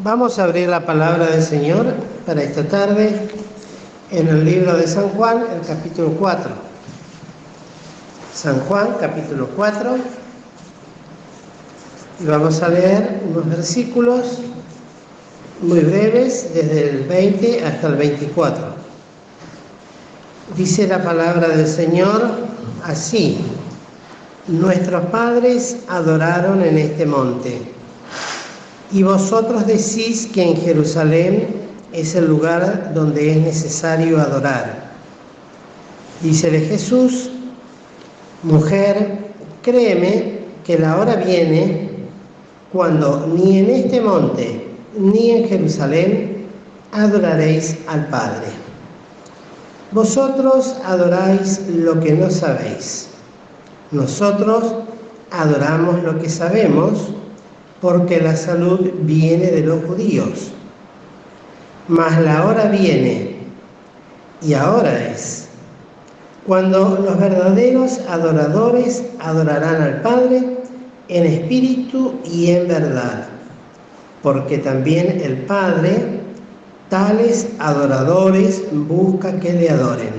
Vamos a abrir la palabra del Señor para esta tarde en el libro de San Juan, el capítulo 4. San Juan, capítulo 4. Y vamos a leer unos versículos muy breves, desde el 20 hasta el 24. Dice la palabra del Señor así: nuestros padres adoraron en este monte, y vosotros decís que en Jerusalén es el lugar donde es necesario adorar. Dícele Jesús: mujer, créeme que la hora viene cuando ni en este monte ni en Jerusalén adoraréis al Padre. Vosotros adoráis lo que no sabéis. Nosotros adoramos lo que sabemos, porque la salud viene de los judíos. Mas la hora viene, y ahora es, cuando los verdaderos adoradores adorarán al Padre en espíritu y en verdad, porque también el Padre tales adoradores busca que le adoren.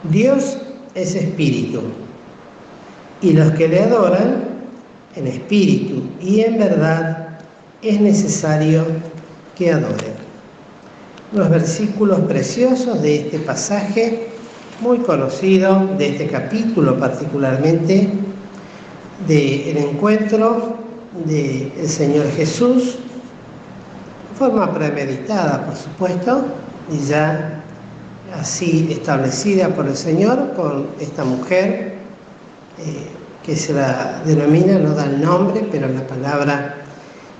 Dios es espíritu, y los que le adoran en espíritu y en verdad es necesario que adoren. Los versículos preciosos de este pasaje, muy conocido, de este capítulo particularmente, del encuentro del Señor Jesús, de forma premeditada, por supuesto, y ya así establecida por el Señor con esta mujer, que se la denomina, no da el nombre, pero la palabra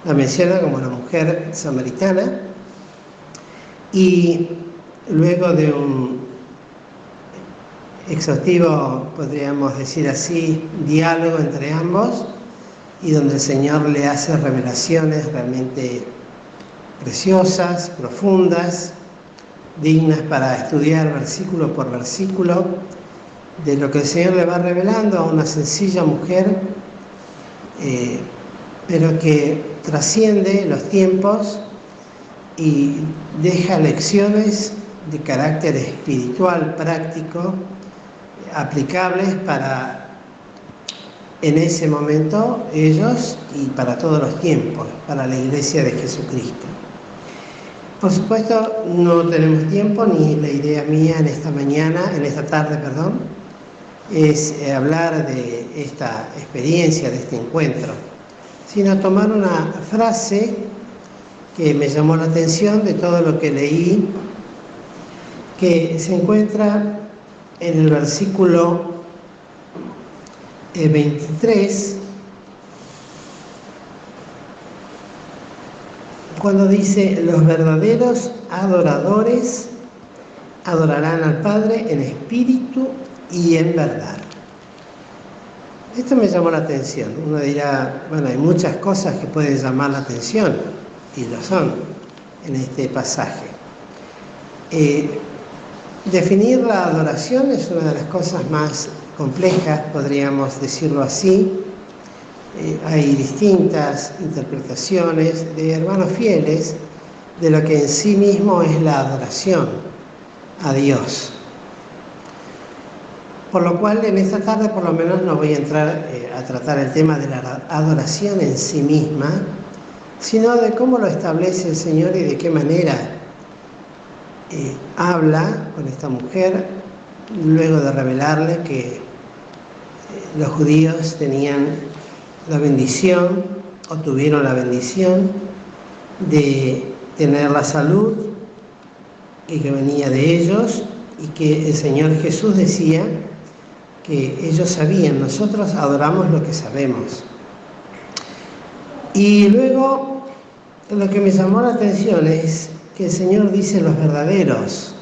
la menciona como la mujer samaritana. Y luego de un exhaustivo, podríamos decir así, diálogo entre ambos, y donde el Señor le hace revelaciones realmente preciosas, profundas, dignas para estudiar versículo por versículo, de lo que el Señor le va revelando a una sencilla mujer, pero que trasciende los tiempos y deja lecciones de carácter espiritual, práctico, aplicables para, en ese momento, ellos y para todos los tiempos, para la Iglesia de Jesucristo. Por supuesto, no tenemos tiempo, ni la idea mía en esta tarde, es hablar de esta experiencia, de este encuentro, sino tomar una frase que me llamó la atención de todo lo que leí, que se encuentra en el versículo 23, cuando dice: los verdaderos adoradores adorarán al Padre en espíritu y en verdad. Esto me llamó la atención. Uno dirá, bueno, hay muchas cosas que pueden llamar la atención, y lo son en este pasaje. Definir la adoración es una de las cosas más complejas, podríamos decirlo así. Hay distintas interpretaciones de hermanos fieles de lo que en sí mismo es la adoración a Dios. Por lo cual, en esta tarde por lo menos no voy a entrar a tratar el tema de la adoración en sí misma, sino de cómo lo establece el Señor y de qué manera habla con esta mujer, luego de revelarle que los judíos tenían la bendición, o tuvieron la bendición, de tener la salud, y que venía de ellos, y que el Señor Jesús decía que ellos sabían, nosotros adoramos lo que sabemos. Y luego, lo que me llamó la atención es que el Señor dice los verdaderos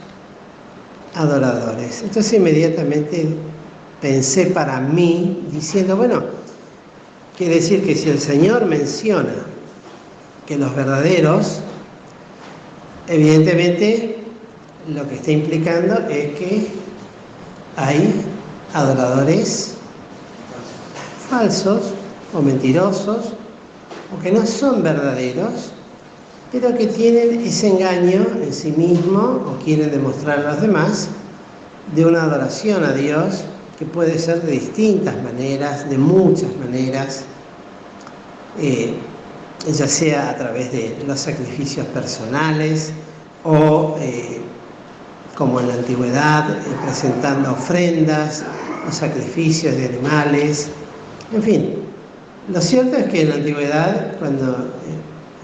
adoradores. Entonces inmediatamente pensé para mí, diciendo, bueno, quiere decir que si el Señor menciona que los verdaderos, evidentemente lo que está implicando es que hay adoradores falsos o mentirosos, o que no son verdaderos, pero que tienen ese engaño en sí mismo o quieren demostrar a los demás de una adoración a Dios que puede ser de distintas maneras, de muchas maneras, ya sea a través de los sacrificios personales o como en la antigüedad, presentando ofrendas o sacrificios de animales, en fin. Lo cierto es que en la antigüedad, cuando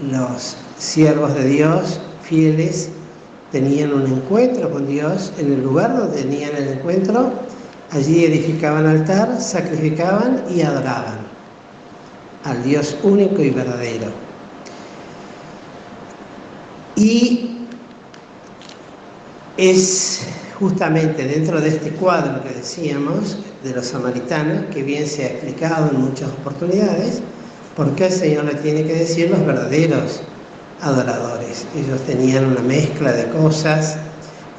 los siervos de Dios, fieles, tenían un encuentro con Dios, en el lugar donde tenían el encuentro, allí edificaban altar, sacrificaban y adoraban al Dios único y verdadero. Y es justamente dentro de este cuadro que decíamos, de los samaritanos, que bien se ha explicado en muchas oportunidades, por qué el Señor le tiene que decir los verdaderos adoradores. Ellos tenían una mezcla de cosas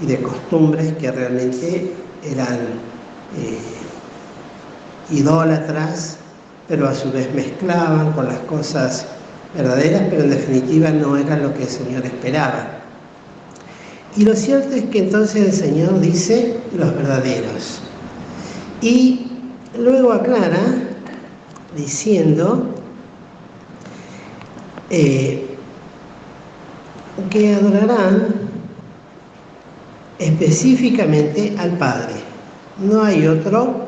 y de costumbres que realmente eran idólatras, pero a su vez mezclaban con las cosas verdaderas, pero en definitiva no era lo que el Señor esperaba. Y lo cierto es que entonces el Señor dice los verdaderos. Y luego aclara diciendo que adorarán específicamente al Padre. No hay otro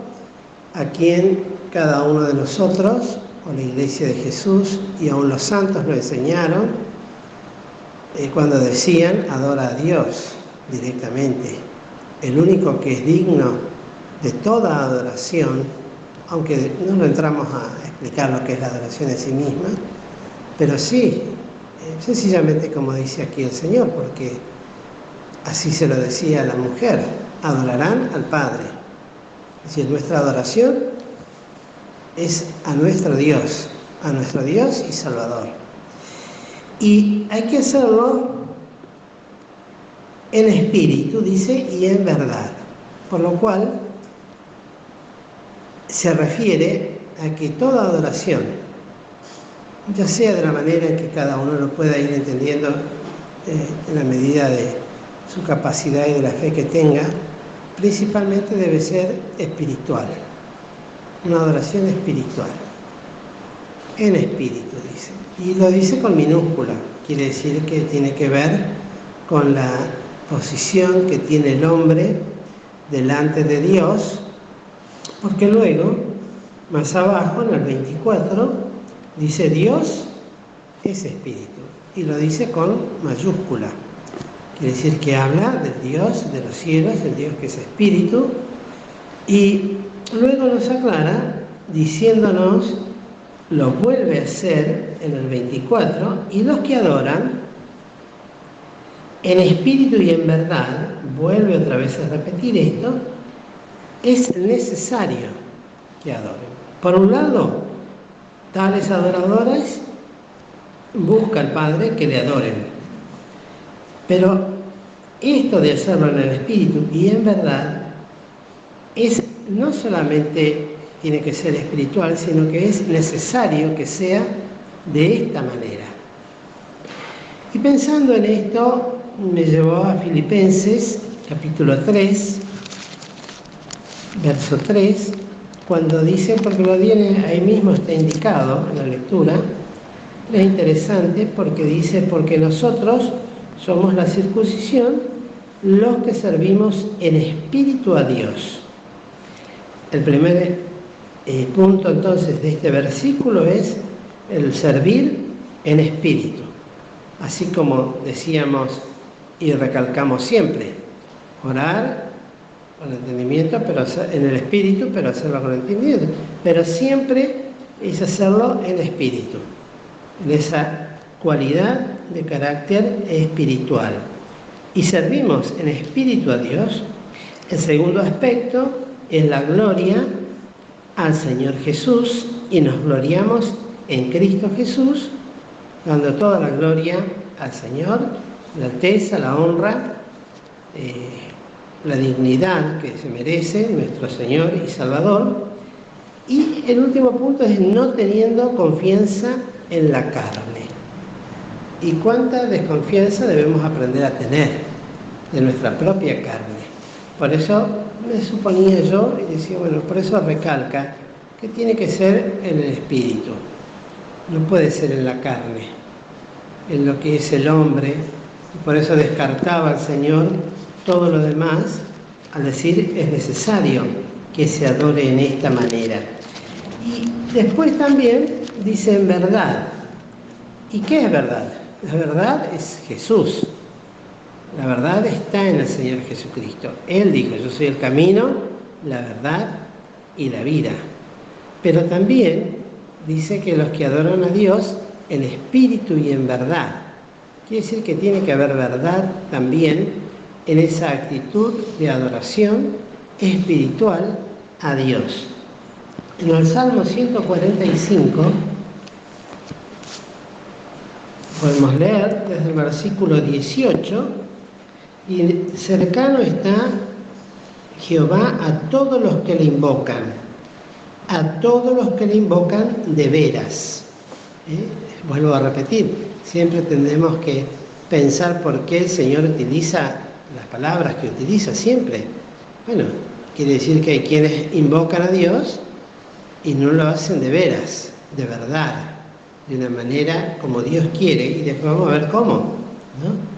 a quien cada uno de nosotros, o la Iglesia de Jesús y aún los santos lo enseñaron, cuando decían adora a Dios directamente. El único que es digno de toda adoración, aunque no entramos a explicar lo que es la adoración en sí misma, pero sí, sencillamente como dice aquí el Señor, porque así se lo decía a la mujer, adorarán al Padre. Es decir, nuestra adoración es a nuestro Dios y Salvador. Y hay que hacerlo en espíritu, dice, y en verdad. Por lo cual se refiere a que toda adoración, ya sea de la manera en que cada uno lo pueda ir entendiendo en la medida de su capacidad y de la fe que tenga, principalmente debe ser espiritual, una adoración espiritual, en espíritu dice, y lo dice con minúscula, quiere decir que tiene que ver con la posición que tiene el hombre delante de Dios, porque luego, más abajo en el 24, dice Dios es espíritu, y lo dice con mayúscula. Quiere decir que habla del Dios de los cielos, el Dios que es espíritu, y luego nos aclara diciéndonos, lo vuelve a hacer en el 24, y los que adoran en espíritu y en verdad, vuelve otra vez a repetir esto, es necesario que adoren. Por un lado, tales adoradores buscan al Padre que le adoren. Pero esto de hacerlo en el espíritu y en verdad es no solamente tiene que ser espiritual, sino que es necesario que sea de esta manera. Y pensando en esto, me llevó a Filipenses, capítulo 3, verso 3, cuando dice, porque lo tiene ahí mismo, está indicado en la lectura, es interesante porque dice, porque nosotros somos la circuncisión, los que servimos en espíritu a Dios. El primer punto entonces de este versículo es el servir en espíritu. Así como decíamos y recalcamos siempre, orar con entendimiento, pero en el espíritu, pero hacerlo con entendimiento. Pero siempre es hacerlo en espíritu, en esa cualidad de carácter espiritual. Y servimos en espíritu a Dios. El segundo aspecto es la gloria al Señor Jesús, y nos gloriamos en Cristo Jesús, dando toda la gloria al Señor, la alteza, la honra, la dignidad que se merece nuestro Señor y Salvador. Y el último punto es no teniendo confianza en la carne. y cuánta desconfianza debemos aprender a tener de nuestra propia carne. Por eso me suponía yo y decía, bueno, por eso recalca que tiene que ser en el espíritu, no puede ser en la carne, en lo que es el hombre, y por eso descartaba al Señor todo lo demás al decir es necesario que se adore en esta manera. Y después también dice en verdad. ¿Y qué es verdad? La verdad es Jesús. La verdad está en el Señor Jesucristo. Él dijo, yo soy el camino, la verdad y la vida. Pero también dice que los que adoran a Dios en espíritu y en verdad. Quiere decir que tiene que haber verdad también en esa actitud de adoración espiritual a Dios. En el Salmo 145 podemos leer desde el versículo 18, y cercano está Jehová a todos los que le invocan, a todos los que le invocan de veras. Vuelvo a repetir, siempre tendremos que pensar por qué el Señor utiliza las palabras que utiliza siempre. Bueno, quiere decir que hay quienes invocan a Dios y no lo hacen de veras, de verdad, de una manera como Dios quiere, y después vamos a ver cómo, ¿no?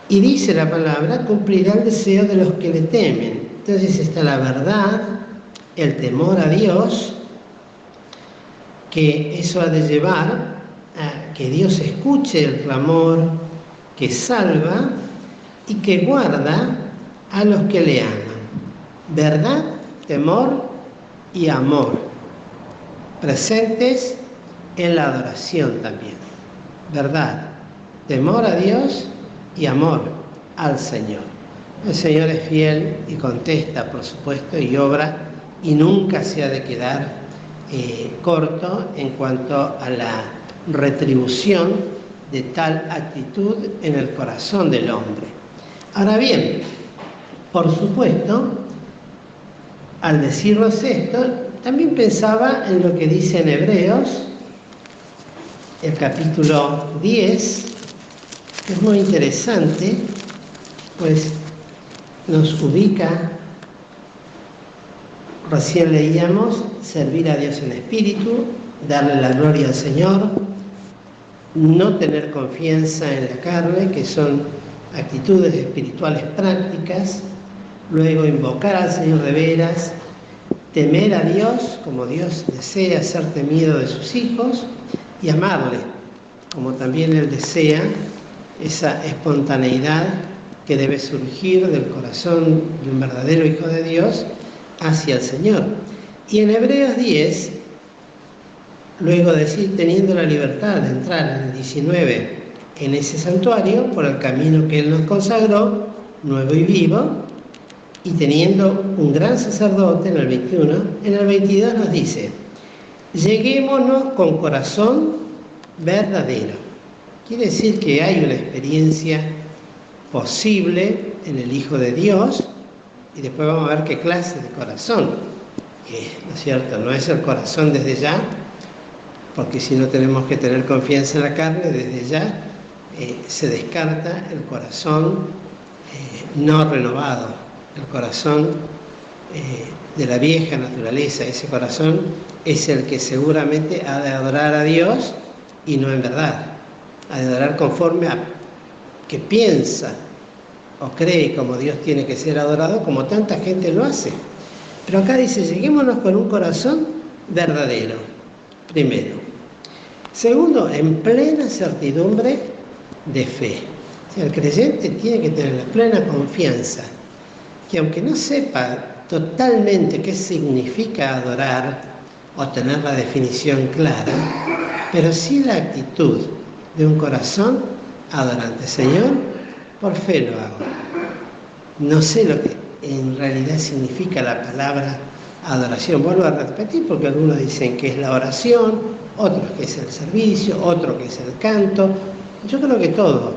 Y dice la palabra, cumplirá el deseo de los que le temen. Entonces está la verdad, el temor a Dios, que eso ha de llevar a que Dios escuche el clamor, que salva y que guarda a los que le aman. Verdad, temor y amor, presentes en la adoración también. Verdad, temor a Dios y amor al Señor. El Señor es fiel y contesta, por supuesto, y obra, y nunca se ha de quedar corto en cuanto a la retribución de tal actitud en el corazón del hombre. Ahora bien, por supuesto, al decirnos esto, también pensaba en lo que dice en Hebreos, el capítulo 10, que es muy interesante, pues nos ubica, recién leíamos, servir a Dios en espíritu, darle la gloria al Señor, no tener confianza en la carne, que son actitudes espirituales prácticas, luego invocar al Señor de veras, temer a Dios como Dios desea ser temido de sus hijos, y amarle como también Él desea, esa espontaneidad que debe surgir del corazón de un verdadero hijo de Dios hacia el Señor. Y en Hebreos 10, luego de decir, teniendo la libertad de entrar en el 19 en ese santuario, por el camino que Él nos consagró, nuevo y vivo, y teniendo un gran sacerdote en el 21, en el 22 nos dice, lleguémonos con corazón verdadero. Quiere decir que hay una experiencia posible en el Hijo de Dios, y después vamos a ver qué clase de corazón, ¿no es cierto? No es el corazón desde ya, porque si no tenemos que tener confianza en la carne, desde ya se descarta el corazón no renovado, el corazón de la vieja naturaleza. Ese corazón es el que seguramente ha de adorar a Dios y no en verdad, ha de adorar conforme a que piensa o cree como Dios tiene que ser adorado, como tanta gente lo hace. Pero acá dice, lleguémonos con un corazón verdadero, primero. Segundo, en plena certidumbre de fe. O sea, el creyente tiene que tener la plena confianza que aunque no sepa totalmente qué significa adorar o tener la definición clara, pero sí la actitud de un corazón adorante. Señor, por fe lo hago. No sé lo que en realidad significa la palabra adoración. Vuelvo a repetir porque algunos dicen que es la oración, otros que es el servicio, otro que es el canto. Yo creo que todo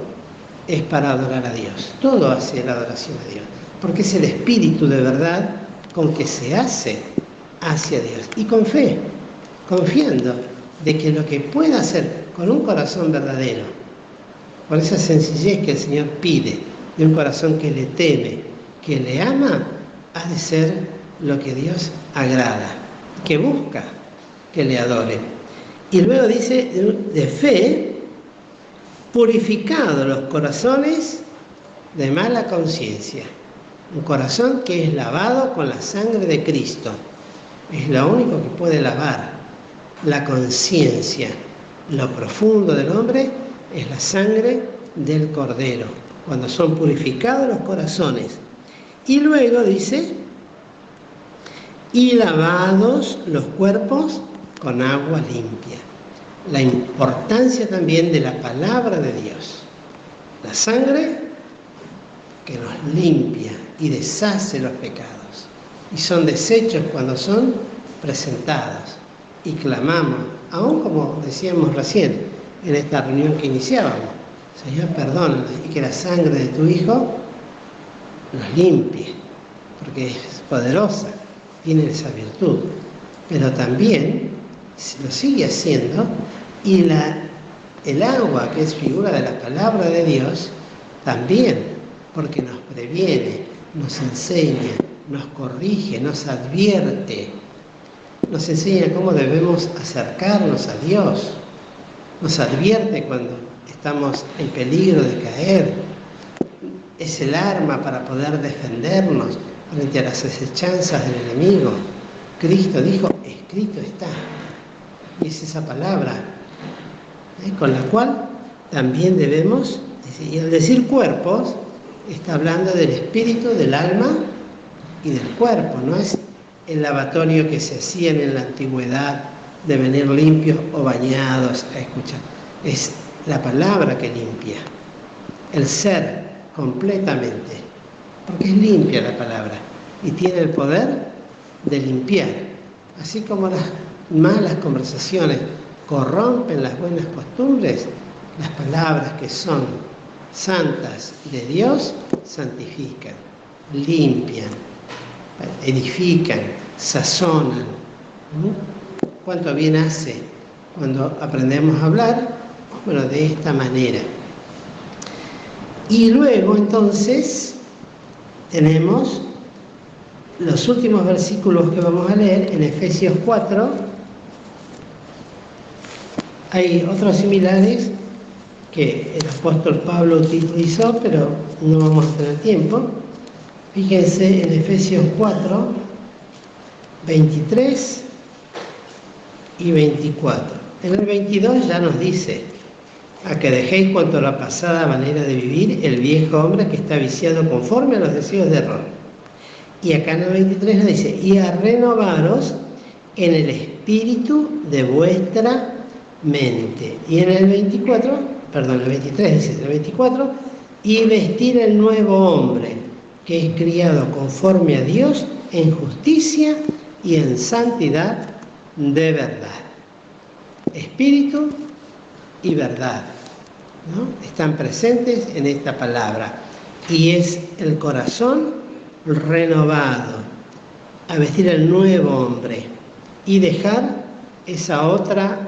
es para adorar a Dios. Todo hace la adoración a Dios, porque es el espíritu de verdad con que se hace hacia Dios. Y con fe, confiando de que lo que pueda hacer con un corazón verdadero, con esa sencillez que el Señor pide, de un corazón que le teme, que le ama, ha de ser lo que Dios agrada, que busca que le adoren. Y luego dice, de fe, purificado los corazones de mala conciencia. Un corazón que es lavado con la sangre de Cristo. Es lo único que puede lavar la conciencia. Lo profundo del hombre es la sangre del Cordero, cuando son purificados los corazones. Y luego dice, y lavados los cuerpos con agua limpia. La importancia también de la palabra de Dios. La sangre que nos limpia y deshace los pecados. Y son deshechos cuando son presentados. Y clamamos, aún como decíamos recién, en esta reunión que iniciábamos, Señor, perdónanos, y que la sangre de tu Hijo nos limpie, porque es poderosa, tiene esa virtud. Pero también lo sigue haciendo, y el agua, que es figura de la palabra de Dios, también, porque nos previene, nos enseña, nos corrige, nos advierte, nos enseña cómo debemos acercarnos a Dios, nos advierte cuando estamos en peligro de caer, es el arma para poder defendernos frente a las acechanzas del enemigo. Cristo dijo, escrito está, y es esa palabra con la cual también debemos, y al decir cuerpos, está hablando del espíritu, del alma y del cuerpo. No es el lavatorio que se hacía en la antigüedad de venir limpios o bañados a escuchar. Es la palabra que limpia, el ser completamente, porque es limpia la palabra y tiene el poder de limpiar. Así como las malas conversaciones corrompen las buenas costumbres, las palabras que son santas de Dios santifican, limpian, edifican, sazonan. ¿Cuánto bien hace cuando aprendemos a hablar? Bueno, de esta manera. Y luego entonces tenemos los últimos versículos que vamos a leer en Efesios 4. Hay otros similares que el apóstol Pablo utilizó, pero no vamos a tener tiempo. Fíjense en Efesios 4, 23 y 24. En el 22 ya nos dice, a que dejéis cuanto a la pasada manera de vivir, el viejo hombre que está viciado conforme a los deseos de error. Y acá en el 23 nos dice, y a renovaros en el espíritu de vuestra mente. Y en el 23 dice, en el 24, y vestir el nuevo hombre, que es criado conforme a Dios en justicia y en santidad de verdad. Espíritu y verdad, ¿no? Están presentes en esta palabra. Y es el corazón renovado, a vestir el nuevo hombre y dejar esa otra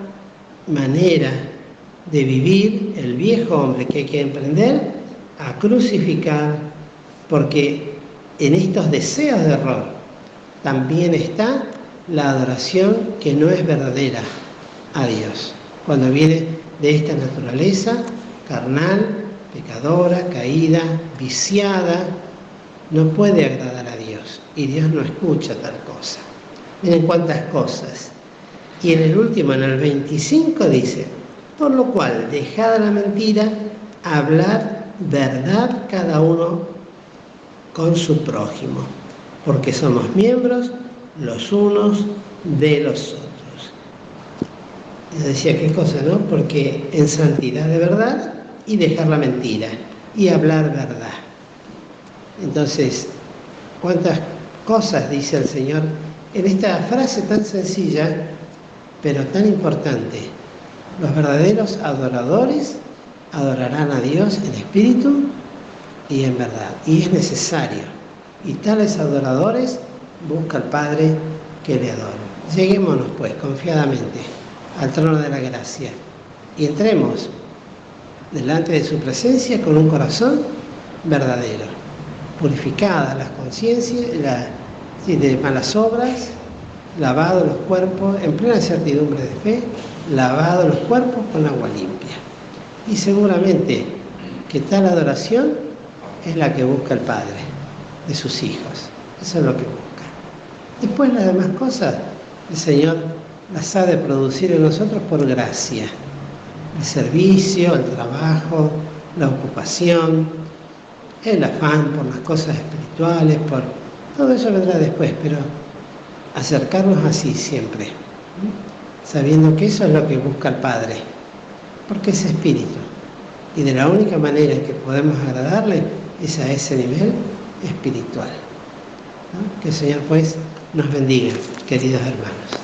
manera de vivir, el viejo hombre que hay que emprender a crucificar, porque en estos deseos de error también está la adoración que no es verdadera a Dios, cuando viene de esta naturaleza carnal, pecadora, caída, viciada, no puede agradar a Dios, y Dios no escucha tal cosa. Miren cuántas cosas. Y en el último, en el 25, dice, por lo cual, dejada la mentira, hablar verdad cada uno con su prójimo, porque somos miembros los unos de los otros. Y decía, ¿qué cosa, no? Porque en santidad de verdad y dejar la mentira y hablar verdad. Entonces, ¿cuántas cosas dice el Señor en esta frase tan sencilla, pero tan importante? Los verdaderos adoradores adorarán a Dios en espíritu y en verdad. Y es necesario. Y tales adoradores busca al Padre que le adore. Lleguémonos pues confiadamente al trono de la gracia y entremos delante de su presencia con un corazón verdadero, purificadas las conciencias de malas obras, lavados los cuerpos en plena certidumbre de fe, lavados los cuerpos con agua limpia. Y seguramente que tal adoración es la que busca el Padre de sus hijos. Eso es lo que busca. Después las demás cosas, el Señor las ha de producir en nosotros por gracia. El servicio, el trabajo, la ocupación, el afán por las cosas espirituales, por todo eso vendrá después, pero acercarnos así siempre, sabiendo que eso es lo que busca el Padre, porque es espíritu. Y de la única manera en que podemos agradarle es a ese nivel espiritual, ¿no? Que el Señor pues nos bendiga, queridos hermanos.